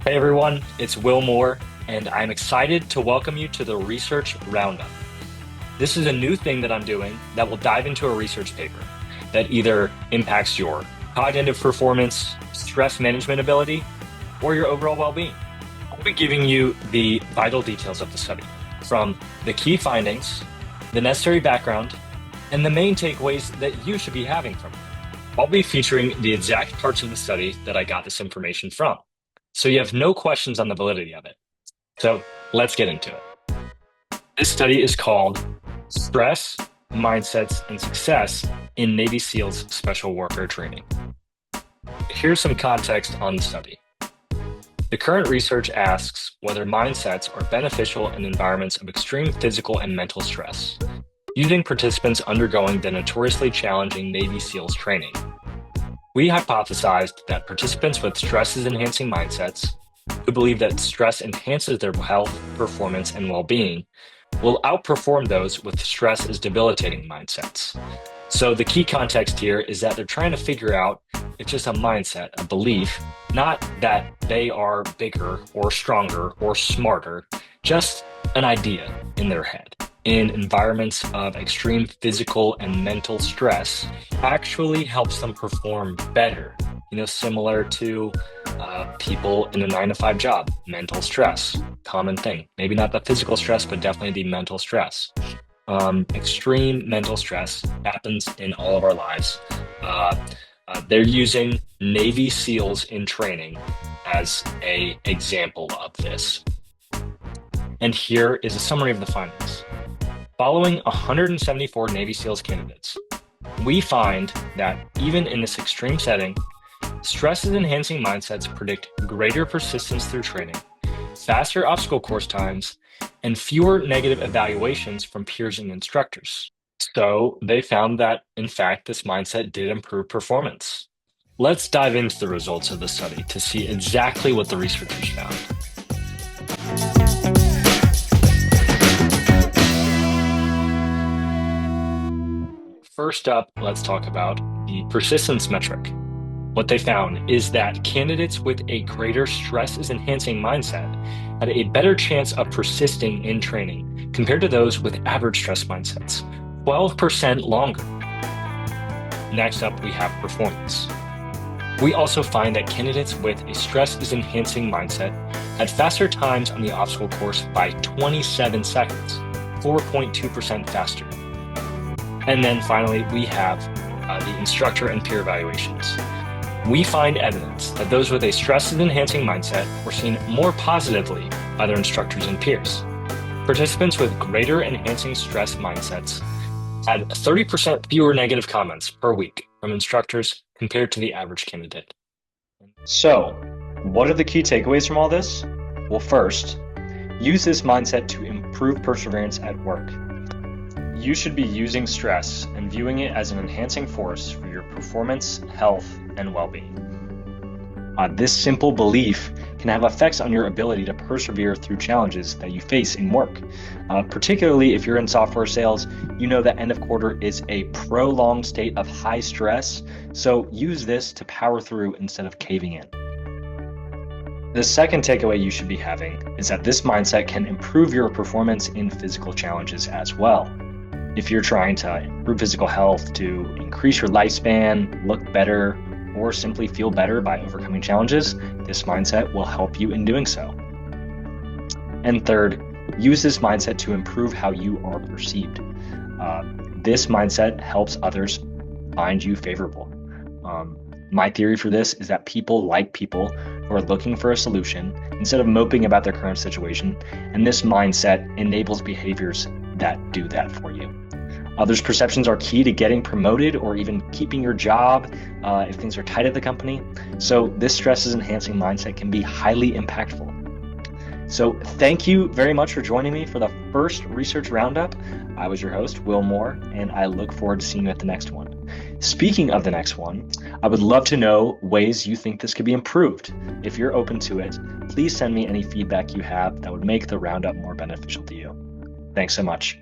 Hey everyone, it's Will Moore, and I'm excited to welcome you to the Research Roundup. This is a new thing that I'm doing that will dive into a research paper that either impacts your cognitive performance, stress management ability, or your overall well-being. I'll be giving you the vital details of the study, from the key findings, the necessary background, and the main takeaways that you should be having from it. I'll be featuring the exact parts of the study that I got this information from, so you have no questions on the validity of it. So let's get into it. This study is called Stress, Mindsets, and Success in Navy SEALs Special Warfare Training. Here's some context on the study. The current research asks whether mindsets are beneficial in environments of extreme physical and mental stress, using participants undergoing the notoriously challenging Navy SEALs training. We hypothesized that participants with stress-enhancing mindsets, who believe that stress enhances their health, performance, and well-being, will outperform those with stress as debilitating mindsets. So the key context here is that they're trying to figure out it's just a mindset, a belief, not that they are bigger or stronger or smarter, just an idea in their head. In environments of extreme physical and mental stress actually helps them perform better, similar to people in a 9-to-5 job. Mental stress, common thing. Maybe not the physical stress, but definitely the mental stress. Extreme mental stress happens in all of our lives. They're using Navy SEALs in training as an example of this. And here is a summary of the findings. Following 174 Navy SEALs candidates, we find that even in this extreme setting, stress-enhancing mindsets predict greater persistence through training, faster obstacle course times, and fewer negative evaluations from peers and instructors. So they found that, in fact, this mindset did improve performance. Let's dive into the results of the study to see exactly what the researchers found. First up, let's talk about the persistence metric. What they found is that candidates with a greater stress-enhancing mindset had a better chance of persisting in training compared to those with average stress mindsets, 12% longer. Next up, we have performance. We also find that candidates with a stress-enhancing mindset had faster times on the obstacle course by 27 seconds, 4.2% faster. And then finally, we have the instructor and peer evaluations. We find evidence that those with a stress-enhancing mindset were seen more positively by their instructors and peers. Participants with greater enhancing stress mindsets had 30% fewer negative comments per week from instructors compared to the average candidate. So, what are the key takeaways from all this? Well, first, use this mindset to improve perseverance at work. You should be using stress and viewing it as an enhancing force for your performance, health, and well-being. This simple belief can have effects on your ability to persevere through challenges that you face in work. Particularly if you're in software sales, you know that end of quarter is a prolonged state of high stress, so use this to power through instead of caving in. The second takeaway you should be having is that this mindset can improve your performance in physical challenges as well. If you're trying to improve physical health to increase your lifespan, look better, or simply feel better by overcoming challenges, this mindset will help you in doing so. And third, use this mindset to improve how you are perceived. This mindset helps others find you favorable. My theory for this is that people like people who are looking for a solution instead of moping about their current situation, and this mindset enables behaviors that do that for you. Others' perceptions are key to getting promoted or even keeping your job if things are tight at the company. So this stress-enhancing mindset can be highly impactful. So thank you very much for joining me for the first research roundup. I was your host, Will Moore, and I look forward to seeing you at the next one. Speaking of the next one, I would love to know ways you think this could be improved. If you're open to it, please send me any feedback you have that would make the roundup more beneficial to you. Thanks so much.